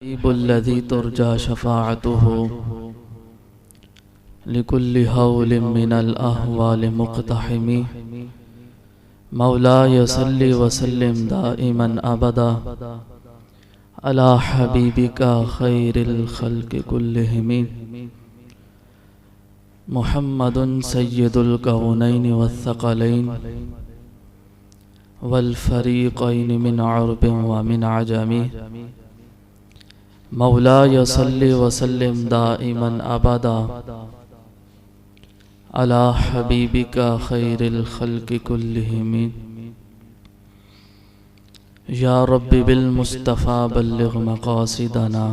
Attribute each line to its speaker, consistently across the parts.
Speaker 1: हबीबुल्लज़ी तुरजा शफ़ाअतुहु लिकुल्लि हौलिन मिनल अहवालि मुक़्तहिमी मौलाय सल्लि व सल्लिम दाइमन अबदा अला हबीबिका खैरिल खल्क़ि कुल्लिहिम मुहम्मदुन सय्यदुल कौनैनि वस्सक़लैन वल फ़रीक़ैनि मिन अरबिन व मिन अजमी मौलाय सल्लि व सल्लिम दाइमन अबदा अला हबीबिका खैरिल खल्क़ि कुल्लिहिम या रब्बि बिल मुस्तफ़ा बल्लिग़ मक़ासिदना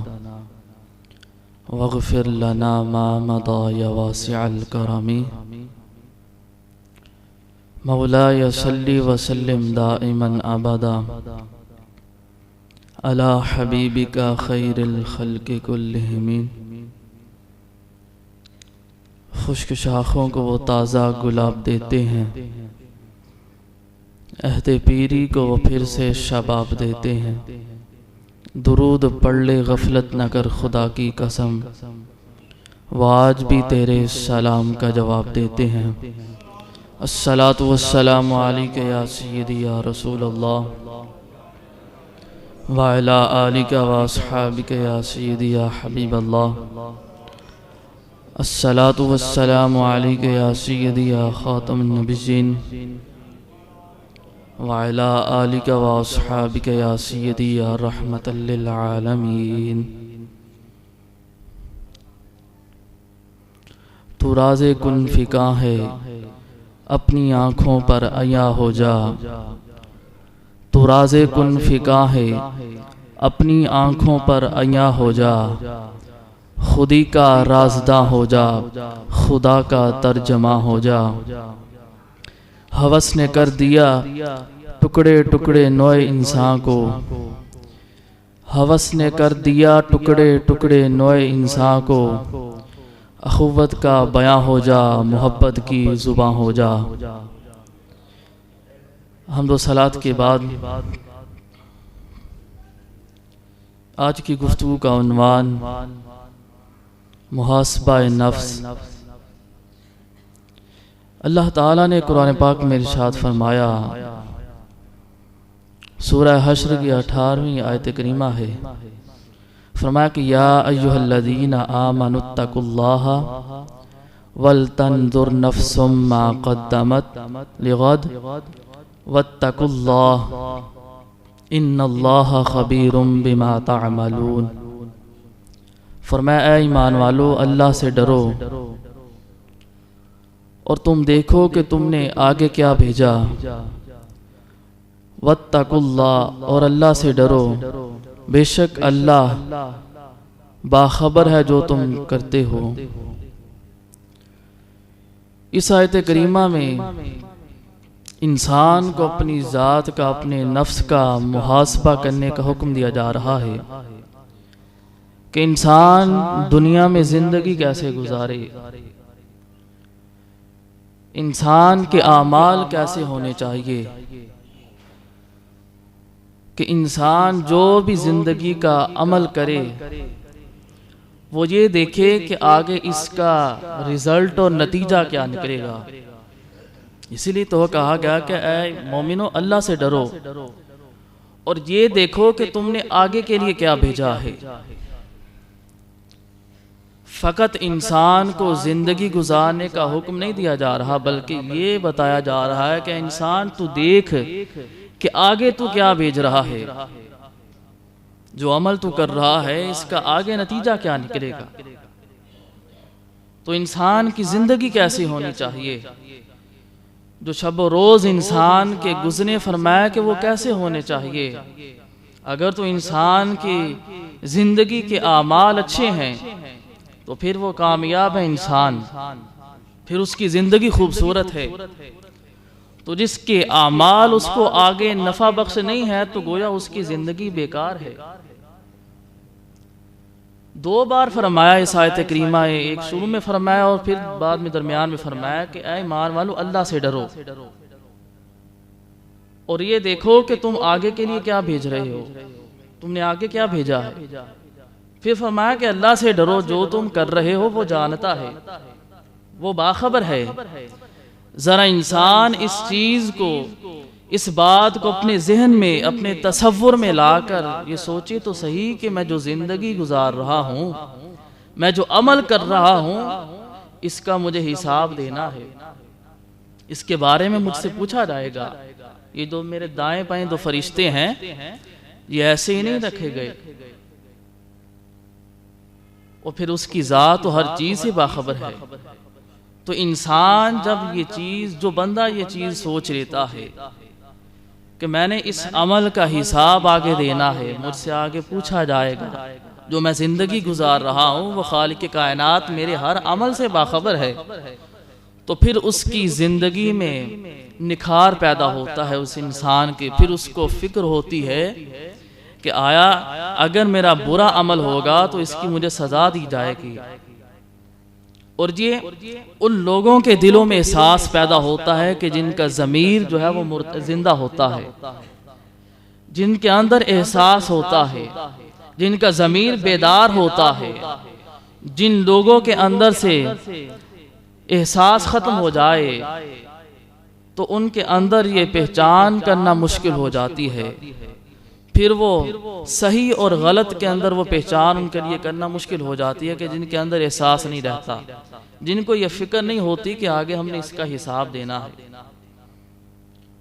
Speaker 1: वग़फ़िर लना मा मदा या वासिअल करमी मौलाय सल्लि व सल्लिम दाइमन अबदा अला हबीबिका खैरिल खल्क़ि कुल्लिहिम। खुश्क शाखों को वो ताज़ा गुलाब देते हैं, अहद पीरी को वो फिर से शबाब देते हैं। दुरूद पढ़ ले गफलत न कर खुदा की कसम, वो आज भी तेरे सलाम का जवाब देते हैं। अस्सलातु वस्सलामु अलैका या सय्यदी या रसूल अल्लाह व अला आलिका व अस्हाबिका या सय्यदी या हबीब अल्लाह। अस्सलातु वस्सलामु अलैका या सय्यदी या खातमुन नबिय्यीन व अला आलिका व अस्हाबिका या सय्यदी या रहमतल लिल आलमीन। तू राज़े कुन फिका है, अपनी आँखों पर अया हो जा। तू राज़े कुन फिका है, अपनी आँखों पर अया हो जा। खुदी का राज़दा हो जा, खुदा का तर्जमा हो जा। हवस ने कर दिया टुकड़े टुकड़े नोए इंसान को, हवस ने कर दिया टुकड़े टुकड़े नोए इंसान को। अखुवत का बयां हो जा, मोहब्बत की ज़ुबां हो जा। हम्दो सलात के बाद आज की गुफ्तगू का उन्वान मुहासबा नफ्स। अल्लाह ताला ने कुरान पाक में इरशाद फरमाया, सूरह हश्र की 18वीं आयत करीमा है। फरमाया कि या अय्युहल्लज़ीना आमनुत्तकुल्लाहा वल तंजुर नफ्सुम मा क़द्दमत लिग़द वत्तकुल्लाह इन्नल्लाहा ख़बीरुम बिमा तअमलून। फरमाया ऐ ईमान वालो, अल्लाह से डरो और तुम देखो कि तुमने आगे क्या भेजा। वत्तकुल्लाह, और अल्लाह से डरो, बेशक अल्लाह बाखबर है जो तुम करते हो। इस आयत करीमा में इंसान को अपनी ज़ात का, अपने नफ्स का मुहासबा करने का हुक्म दिया जा रहा है कि इंसान दुनिया में ज़िंदगी कैसे गुजारे, इंसान के आमाल कैसे होने चाहिए, कि इंसान जो भी ज़िंदगी का अमल करे वो ये देखे कि आगे इसका रिज़ल्ट और नतीजा क्या निकलेगा। इसीलिए तो कहा गया कि ऐ मोमिनो, अल्लाह से डरो और ये देखो कि तुमने आगे के लिए क्या भेजा है। फ़कत इंसान को ज़िंदगी गुजारने का हुक्म नहीं दिया जा रहा, बल्कि ये बताया जा रहा है कि इंसान तू देख कि आगे तू क्या भेज रहा है, जो अमल तू कर रहा है इसका आगे नतीजा क्या निकलेगा। तो इंसान की ज़िंदगी कैसी होनी चाहिए, जो शब रोज़ इंसान के गुज़रे, फरमाया कि वो कैसे होने चाहिए। अगर तो इंसान की ज़िंदगी के आमाल अच्छे हैं तो फिर वो कामयाब है इंसान, फिर उसकी ज़िंदगी खूबसूरत है। तो जिसके आमाल उसको आगे नफ़ा बख्श नहीं है तो गोया उसकी ज़िंदगी बेकार है। दो बार फरमाया इस आयत करीमा, एक शुरू में फरमाया और फिर बाद में दरमियान में फरमाया कि ऐ ईमान वालो, अल्लाह से डरो और ये देखो कि तुम आगे के लिए क्या भेज रहे हो, तुमने आगे क्या भेजा है। फिर फरमाया कि अल्लाह से डरो, जो तुम कर रहे हो वो जानता है, वो बाखबर है। जरा इंसान इस चीज को, इस बात को अपने जहन में, अपने तसव्वुर में लाकर ये सोचे तो सही कि मैं जो जिंदगी गुजार रहा हूँ, मैं जो अमल कर रहा हूँ, इसका मुझे हिसाब देना है, इसके बारे में मुझसे पूछा जाएगा। ये जो मेरे दाएं बाएं दो फरिश्ते हैं, ये ऐसे ही नहीं रखे गए, और फिर उसकी जात तो हर चीज से बाखबर है। तो इंसान जब ये चीज, जो बंदा ये चीज सोच लेता है कि मैंने इस अमल का हिसाब आगे देना है, मुझसे आगे पूछा जाएगा, जो मैं जिंदगी गुजार रहा हूँ वो खालिक कायनात मेरे हर अमल से बाखबर है, तो फिर उसकी जिंदगी में निखार पैदा होता है उस इंसान के। फिर उसको फिक्र होती है कि आया अगर मेरा बुरा अमल होगा तो इसकी मुझे सजा दी जाएगी। और ये उन लोगों के दिलों में एहसास पैदा होता है कि जिनका ज़मीर जो है वो जिंदा होता है, जिनके अंदर एहसास होता है, जिनका ज़मीर बेदार होता है। जिन लोगों के अंदर से एहसास ख़त्म हो जाए तो उनके अंदर ये पहचान करना मुश्किल हो जाती है। फिर वो सही और गलत के अंदर वो पहचान उनके लिए करना मुश्किल हो जाती है कि जिनके अंदर एहसास नहीं रहता, जिनको ये फिक्र नहीं होती कि आगे हमने इसका हिसाब देना है।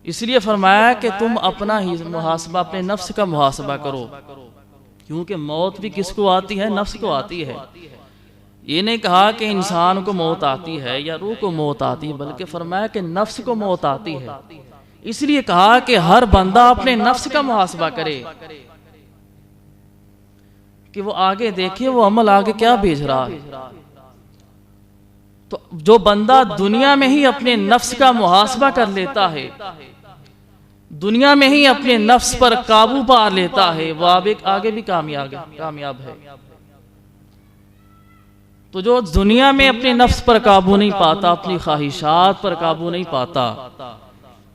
Speaker 1: इसलिए फरमाया कि तुम अपना ही मुहासबा, अपने नफ्स का मुहासबा करो, क्योंकि मौत भी किसको आती है? नफ्स को आती है। ये नहीं कहा कि इंसान को मौत आती है या रूह को मौत आती है, बल्कि फरमाया कि नफ्स को मौत आती है। इसलिए कहा कि हर बंदा अपने नफ्स का मुहासबा करे, कि वो आगे देखे वो अमल आगे क्या भेज रहा है। तो जो बंदा दुनिया में ही अपने नफ्स का मुहासबा कर लेता है, दुनिया में ही अपने नफ्स पर काबू पा लेता है, वो आगे भी कामयाब है। तो जो दुनिया में अपने नफ्स पर काबू नहीं पाता, अपनी ख्वाहिशात पर काबू नहीं पाता,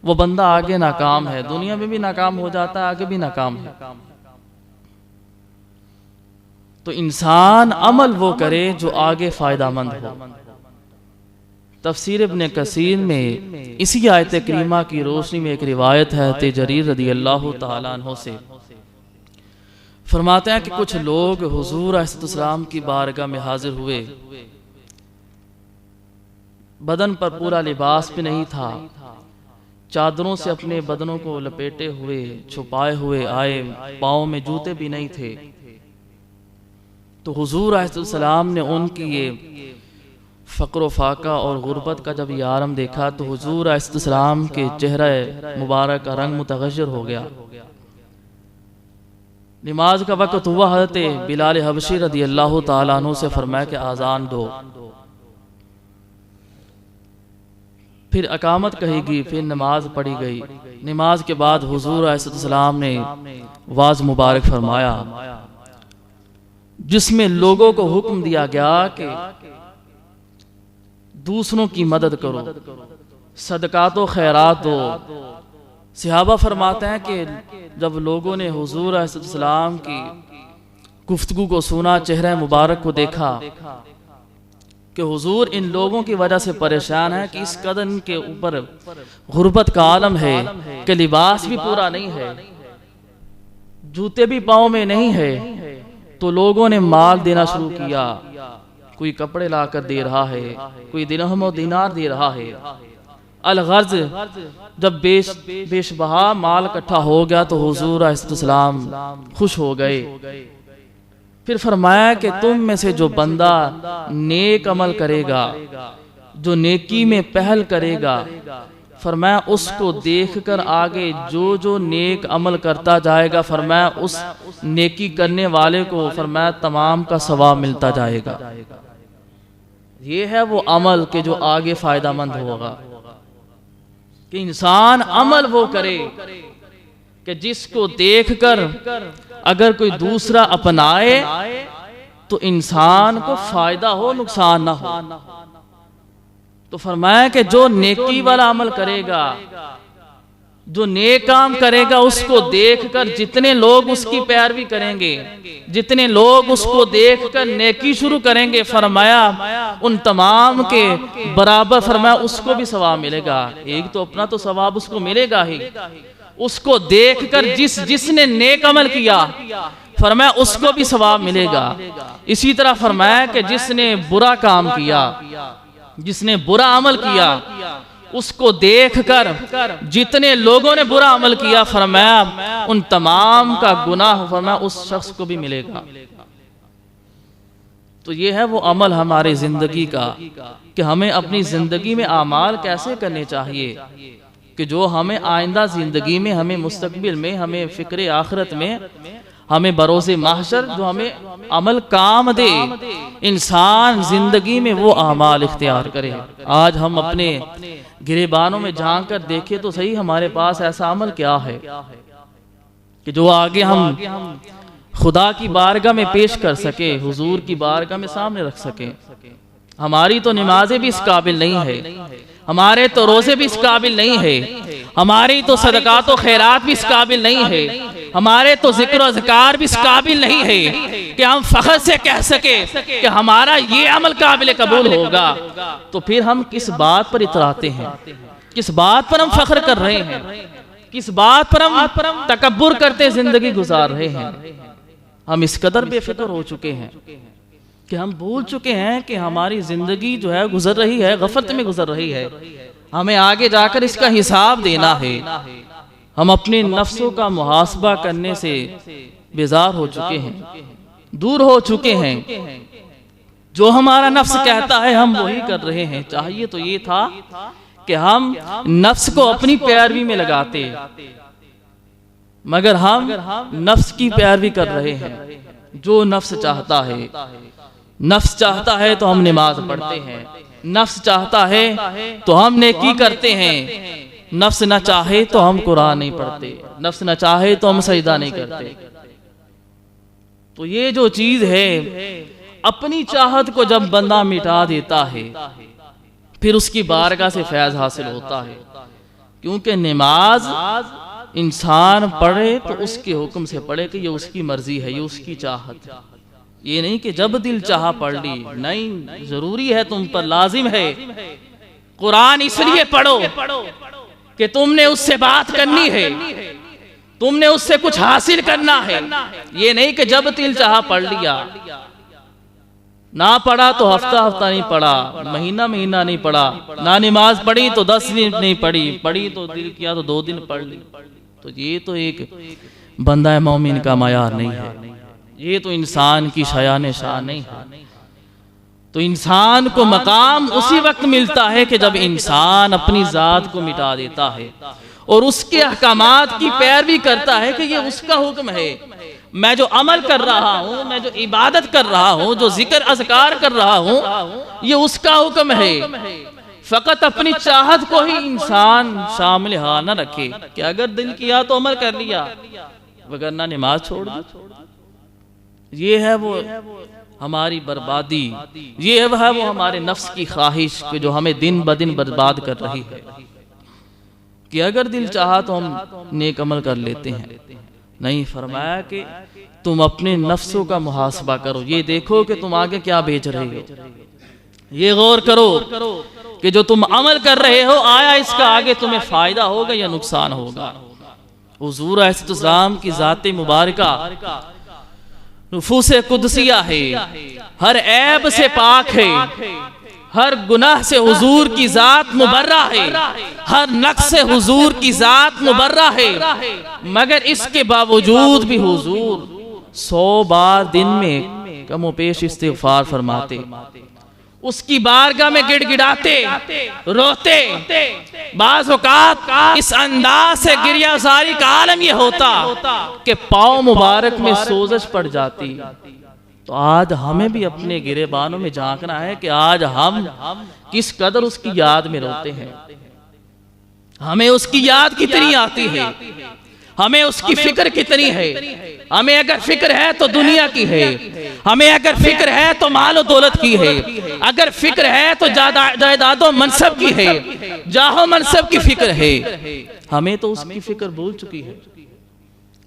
Speaker 1: वो बंदा आगे नाकाम है। दुनिया में भी नाकाम हो जाता है, आगे भी नाकाम है। तो इंसान अमल वो करे जो आगे फायदामंद हो। तफसीर इब्न कसीर में इसी आयत करीमा की रोशनी में एक रिवायत है हज़रत जरीर रज़ी अल्लाह तआला अन्हु से, फरमाते हैं कि कुछ लोग हुजूर अलैहिस्सलाम की बारगाह में हाजिर हुए। बदन पर पूरा लिबास भी नहीं था, चादरों से अपने बदनों को लपेटे हुए, छुपाए हुए आए, पाँव में जूते भी नहीं थे। तो हुजूर अलैहिस्सलाम ने उनकी ये फ़क्र फाका और गुर्बत का जब ये आलम देखा, तो हुजूर अलैहिस्सलाम के चेहरे मुबारक का रंग मुतगय्यर हो गया। नमाज का वक्त हुआ, हज़रत बिलाल हबशी रज़ी अल्लाह तआला अन्हु से फरमाया कि आज़ान दो। फिर अकामत कही गई, फिर नमाज पढ़ी गई। नमाज के बाद हुजूर अलैहिस्सलाम ने वाज मुबारक फरमाया, जिसमें लोगों को हुक्म दिया गया कि दूसरों की मदद करो, सदकात व खैरात दो। सहाबा फरमाते हैं कि जब लोगों ने हुजूर अलैहिस्सलाम की गुफ्तगू को सुना, चेहरे मुबारक को देखा कि हुजूर इन लोगों की वजह से परेशान है कि इस कदर इनके ऊपर गुर्बत का आलम है कि लिबास भी पूरा नहीं है, जूते भी पाँव में नहीं है, तो लोगों ने माल देना शुरू किया। कोई कपड़े लाकर दे रहा है, कोई दिरहम और दिनार दे रहा है। अलगर्ज जब बेशबहा माल इकट्ठा हो गया तो हुजूर अलैहिस्सलाम खुश हो गए। फिर फरमाया कि तुम में से जो बंदा नेक अमल करेगा, जो नेकी में पहल करेगा, फरमाया उसको देखकर आगे जो जो नेक अमल करता जाएगा, फरमाया उस नेकी करने वाले को फरमाया तमाम का सवाब मिलता जाएगा। ये है वो अमल के जो आगे फायदामंद होगा, कि इंसान अमल वो करे कि जिसको देखकर अगर कोई दूसरा अपनाए तो इंसान को फायदा हो, नुकसान ना हो। तो फरमाया कि जो नेकी वाला अमल करेगा, जो नेक काम करेगा उसको देखकर जितने लोग उसकी पैरवी करेंगे, जितने लोग उसको देखकर नेकी शुरू करेंगे, फरमाया उन तमाम के बराबर, फरमाया उसको भी सवाब मिलेगा। एक तो अपना तो सवाब उसको मिलेगा ही, उसको देखकर जिसने नेक अमल किया फरमाया उसको भी सवाब मिलेगा। इसी तरह फरमाया कि जिसने बुरा काम किया, जिसने बुरा अमल किया, उसको देखकर जितने लोगों ने बुरा अमल किया फरमाया उन तमाम का गुनाह फरमाया उस शख्स को भी मिलेगा। तो ये है वो अमल हमारे जिंदगी का कि हमें अपनी जिंदगी में आमाल कैसे करने चाहिए कि जो हमें आइंदा जिंदगी में, हमें मुस्तकबिल में, हमें फिक्र आखिरत में, हमें बरोज़े महशर जो हमें अमल काम दे। इंसान जिंदगी में वो आमाल इख्तियार करे। आज हम अपने गिरेबानों में झांक कर देखें तो सही हमारे पास ऐसा अमल क्या है कि जो आगे हम खुदा की बारगाह में पेश कर सके, हुजूर की बारगाह में सामने रख सके। हमारी तो नमाजें भी इस काबिल नहीं है, हमारे तो रोजे भी इस काबिल नहीं है, हमारी तो सदकात व खैरात भी इस काबिल नहीं है, हमारे तो जिक्र और ज़िकार भी इस काबिल नहीं है कि हम फख्र से कह सके कि हमारा ये अमल काबिल कबूल होगा। तो फिर हम किस बात पर इतराते हैं, किस बात पर हम फख्र कर रहे हैं, किस बात पर हम तकब्बुर करते जिंदगी गुजार रहे हैं। हम इस कदर बेफिक्र हो चुके हैं कि हम भूल चुके हैं कि हमारी जिंदगी जो है गुजर रही है, गफलत में गुजर रही है, हमें आगे जाकर इसका हिसाब देना है। हम अपने नफ्सों का मुहासबा करने से बेजार हो चुके हैं, दूर हो चुके हैं। जो हमारा नफ्स कहता है हम वही कर रहे हैं। चाहिए तो ये था कि हम नफ्स को अपनी पैरवी में लगाते, मगर हम नफ्स की पैरवी कर रहे हैं। जो नफ्स चाहता है, नफ्स चाहता है तो हम नमाज पढ़ते हैं, नफ्स चाहता है तो हम नेकी करते हैं, नफ्स न चाहे तो हम कुरान नहीं पढ़ते, नफ्स न चाहे तो हम सजदा नहीं करते। तो ये जो चीज है, अपनी चाहत को जब बंदा मिटा देता है फिर उसकी बारगाह से फैज हासिल होता है। क्योंकि नमाज इंसान पढ़े तो उसके हुक्म से पढ़े कि ये उसकी मर्जी है, ये उसकी चाहत है। ये नहीं कि जब दिल चाहा पढ़ ली, नहीं, जरूरी है, तुम पर लाजिम है। कुरान इसलिए पढ़ो कि तुमने उससे बात करनी है, तुमने उससे कुछ हासिल करना है। ये नहीं कि जब दिल चाहा पढ़ लिया, ना पढ़ा तो हफ्ता हफ्ता नहीं पढ़ा, महीना महीना नहीं पढ़ा, ना नमाज पढ़ी तो 10 दिन नहीं पढ़ी, पढ़ी तो दिल किया तो 2 दिन पढ़ ली। तो ये तो एक बंदा मोमिन का मायार नहीं है, ये तो इंसान की शान शान नहीं है। तो इंसान को मकाम उसी वक्त मिलता है कि जब इंसान अपनी जात को मिटा देता है और उसके अहकामात की पैरवी करता है कि ये उसका हुक्म है। मैं जो अमल कर रहा हूँ, मैं जो इबादत कर रहा हूँ, जो जिक्र अज़कार कर रहा हूँ, ये उसका हुक्म है। फकत अपनी चाहत को ही इंसान शामिल हाँ न रखे कि अगर दिल किया तो अमल कर लिया, वगरना नमाज छोड़ दी। ये है वो हमारी बर्बादी, ये है वो हमारे नफ्स की ख्वाहिश जो हमें दिन ब दिन बर्बाद कर रही है कि अगर दिल चाहा तो हम नेक अमल कर लेते हैं। नहीं, फरमाया कि तुम अपने नफ्सों का मुहासबा करो, ये देखो कि तुम आगे क्या बेच रहे हो, ये गौर करो कि जो तुम अमल कर रहे हो आया इसका आगे तुम्हें फायदा होगा या नुकसान होगा। हुजूर अलैहिस्सलाम की ज़ाते मुबारका नुफूसे कुदसिया है, हर ऐब से पाक है, हर गुनाह से हुजूर की जात मुबर्रा है, हर नक्स से हुजूर की जात मुबर्रा है। मगर इसके बावजूद भी हुजूर 100 बार दिन में कमो पेश इस्तिग़फ़ार फरमाते, उसकी बारगाह में गिड़गिड़ाते, रोते। बाज़ औक़ात इस अंदाज से गिरियाज़ारी का आलम यह होता कि पाँव मुबारक में सोजश पड़ जाती। तो आज हमें भी अपने गिरेबानों में झांकना है कि आज हम किस कदर उसकी याद में रोते हैं, हमें उसकी याद कितनी आती है, हमें उसकी फिक्र कितनी है। हमें अगर फिक्र है तो दुनिया की है, हमें अगर फिक्र है तो मालो दौलत की है, अगर फिक्र है तो जायदादों मनसब की है, जाहो मनसब की फिक्र है। हमें तो उसकी फिक्र भूल चुकी है।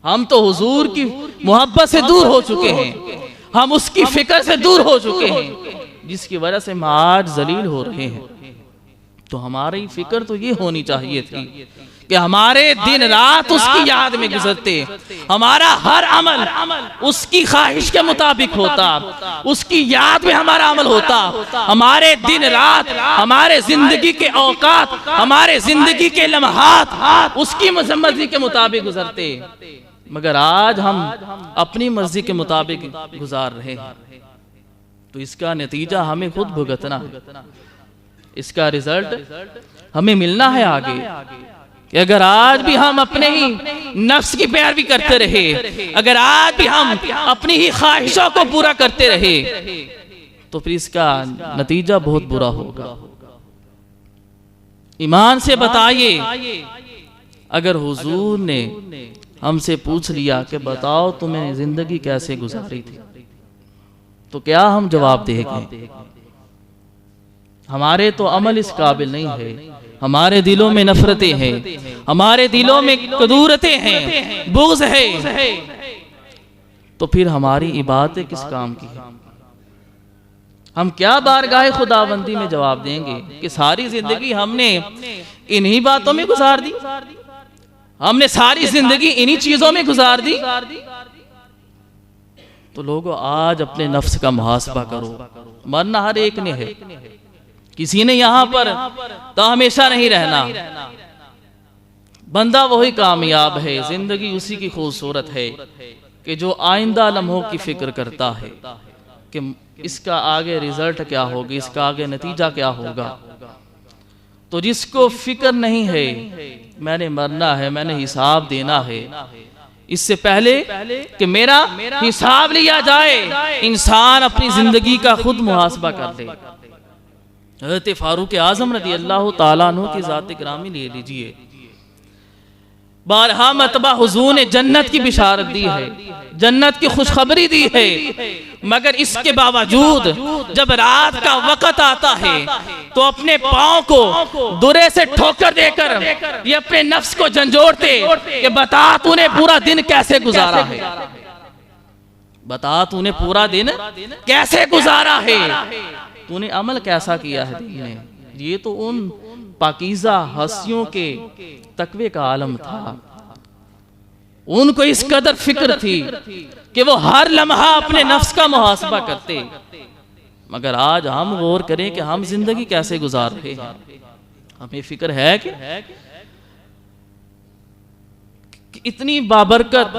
Speaker 1: हम तो हुजूर की मोहब्बत से दूर हो चुके हैं, हम उसकी फिक्र से दूर हो चुके हैं, जिसकी वजह से हम आज जलील हो रहे हैं। तो हमारी फिक्र तो ये होनी चाहिए थी कि हमारे दिन रात उसकी याद में गुजरते, हमारा हर अमल उसकी ख्वाहिश के मुताबिक होता, उसकी याद में हमारा अमल होता, हमारे दिन रात, हमारे जिंदगी के औकात, हमारे जिंदगी के लम्हात उसकी मर्जी के मुताबिक गुजरते। मगर आज हम अपनी मर्जी के मुताबिक गुजार रहे हैं। तो इसका नतीजा हमें खुद भुगतना है, इसका रिजल्ट हमें मिलना है आगे। कि अगर आज भी हम अपने ही नफ्स की पैरवी करते रहे, अगर आज भी हम अपनी ही ख्वाहिशों को पूरा करते रहे, तो फिर इसका नतीजा बहुत बुरा होगा। ईमान से बताइए, अगर हुजूर ने हमसे पूछ लिया कि बताओ तुम्हें जिंदगी कैसे गुजारी थी, तो क्या हम जवाब देंगे? हमारे तो अमल इस काबिल नहीं है, हमारे दिलों में नफरतें हैं, हमारे दिलों में कदूरतें हैं, बुग़्ज़ है, तो फिर हमारी इबादतें किस काम की है? हम क्या बारगाह खुदाबंदी में जवाब देंगे कि सारी जिंदगी हमने इन्हीं बातों में गुजार दी, हमने सारी जिंदगी इन्हीं चीजों में गुजार दी। तो लोगों, आज अपने नफ्स का मुहासबा करो। मरना हर एक ने है, किसी ने यहां पर तो हमेशा नहीं रहना। बंदा वही कामयाब है, जिंदगी उसी की खूबसूरत है कि जो आइंदा लम्हों की फिक्र करता है कि इसका आगे रिजल्ट क्या होगा, इसका आगे नतीजा क्या होगा। तो जिसको फिक्र नहीं है मैंने मरना है, मैंने हिसाब देना है, इससे पहले कि मेरा हिसाब लिया जाए, इंसान अपनी जिंदगी का खुद मुहासबा कर ले। हज़रत फारूक आज़म रज़ी अल्लाह ताला अन्हु की ज़ात गिरामी ले लीजिए, बारहा मतबा हुजूर ने जन्नत की बिशारत दी है, जन्नत की खुशखबरी दी है, मगर इसके बावजूद जब रात का वक़्त आता है तो अपने पाँव को दुरे से ठोकर देकर ये अपने नफ्स को झंझोड़ते कि बता तूने पूरा दिन कैसे गुजारा है, बता तूने पूरा दिन कैसे गुजारा है, तूने अमल कैसा किया है दिन में। ये तो उन पाकीज़ा हस्तियों के तकवे का आलम था। उनको इस कदर फिक्र थी कि वो हर लम्हा अपने नफ्स का मुहासबा करते। मगर आज हम गौर करें कि हम जिंदगी कैसे गुजार रहे हैं। हमें फिक्र है कि इतनी बाबरकत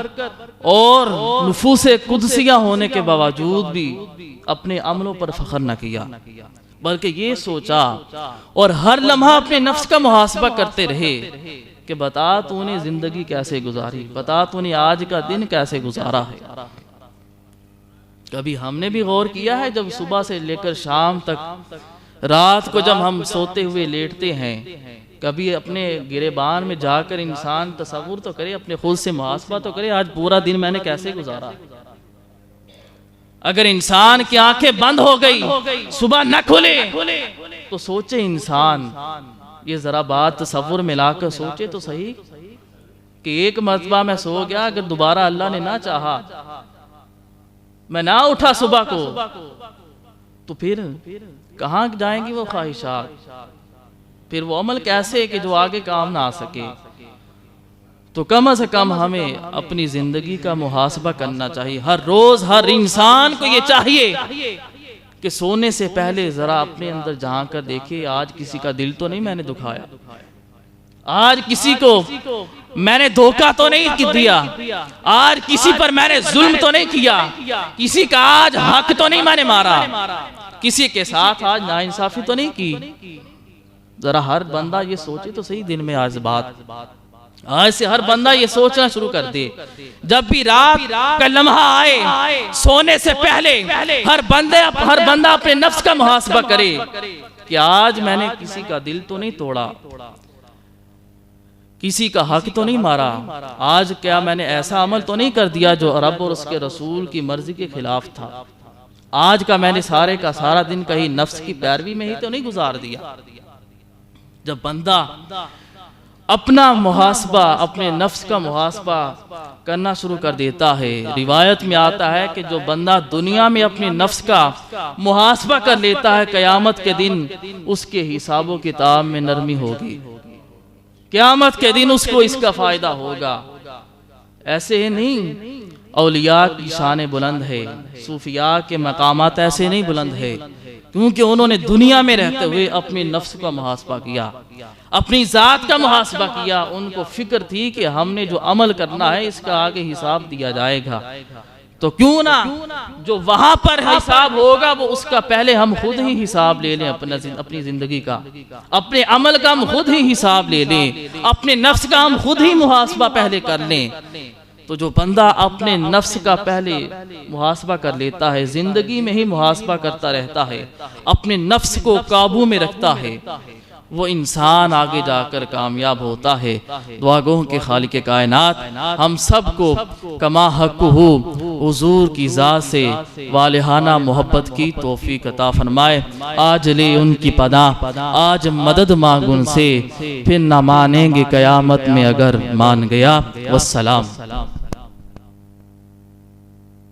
Speaker 1: और नुफूसे कुदसिया होने के बावजूद भी अपने अमलों पर फख्र न किया, बल्कि ये सोचा और हर लम्हा अपने नफ्स का मुहासबा करते रहे कि बता तूने जिंदगी कैसे गुजारी, बता तूने आज का दिन कैसे गुजारा है। कभी हमने भी गौर किया है, जब सुबह से लेकर शाम तक, रात को जब हम सोते हुए लेटते हैं, कभी अपने गिरेबान में जाकर इंसान तसव्वुर तो करे, अपने खुद से मुहासबा तो करे, आज पूरा दिन मैंने कैसे गुजारा। अगर इंसान की आंखें बंद हो गई, सुबह न खुले, तो सोचे इंसान, ये जरा बात तसव्वुर मिलाकर सोचे तो सही कि एक मर्तबा मैं सो गया, अगर दोबारा अल्लाह ने ना चाहा, मैं ना उठा सुबह को, तो फिर कहाँ जाएंगी वो ख्वाहिशात, फिर वो अमल कैसे कि जो आगे काम ना आ सके। तो कम से कम हमें अपनी जिंदगी का मुहासबा करना चाहिए। हर रोज हर इंसान को ये चाहिए कि सोने से पहले जरा अपने अंदर झांक कर देखे, आज किसी का दिल तो नहीं मैंने दुखाया, आज किसी को मैंने धोखा तो नहीं दिया, आज किसी पर मैंने जुल्म तो नहीं किया, किसी का आज हक तो नहीं मैंने मारा, किसी के साथ आज नाइंसाफी तो नहीं की। जरा हर बंदा ये सोचे तो सही दिन में आज बात, आज से हर बंदा ये सोचना शुरू कर दे, जब भी रात का लम्हा आए, सोने से पहले हर बंदा अपने नफ्स का मुहासबा करे कि आज मैंने किसी का दिल तो नहीं तोड़ा, किसी का हक तो नहीं मारा, आज क्या मैंने ऐसा अमल तो नहीं कर दिया जो रब और उसके रसूल की मर्जी के खिलाफ था, आज का मैंने सारे का सारा दिन कहीं नफ्स की पैरवी में ही तो नहीं गुजार दिया। जब बंदा अपना मुहासबा, अपने नफ्स का मुहासबा करना शुरू कर देता है, रिवायत में आता है कि जो बंदा दुनिया में अपने नफ्स का मुहासबा कर लेता है, क़यामत के दिन उसके हिसाबो किताब में नरमी होगी, क़यामत के दिन उसको इसका फायदा होगा। ऐसे ही नहीं, औलिया की शान बुलंद है, सूफिया के मकामात ऐसे नहीं बुलंद है, क्योंकि उन्होंने दुनिया में रहते हुए अपने नफ्स का मुहासबा किया, अपनी जात का मुहासबा किया। उनको फिक्र थी कि हमने जो अमल करना है इसका आगे हिसाब दिया जाएगा, तो क्यों ना जो वहां पर हिसाब होगा वो उसका पहले हम खुद ही हिसाब ले लें, अपनी जिंदगी का, अपने अमल का हम खुद ही हिसाब ले लें, अपने नफ्स का हम खुद ही मुहासबा पहले कर लें। तो जो बंदा अपने नफ्स का पहले मुहासबा कर लेता है, जिंदगी में ही मुहासबा करता रहता है, अपने नफ्स को काबू में रखता है, वो इंसान आगे जाकर कामयाब होता है। दुआगों के खालिक के कायनात हम सबको कमा हक़्क़ुहू हुज़ूर की ज़ात से वालिहाना मोहब्बत की तौफ़ीक़ अता फरमाए। आज ले उनकी पनाह, आज मदद मांग उनसे, फिर न मानेंगे क़यामत में अगर मान गया। वस्सलाम।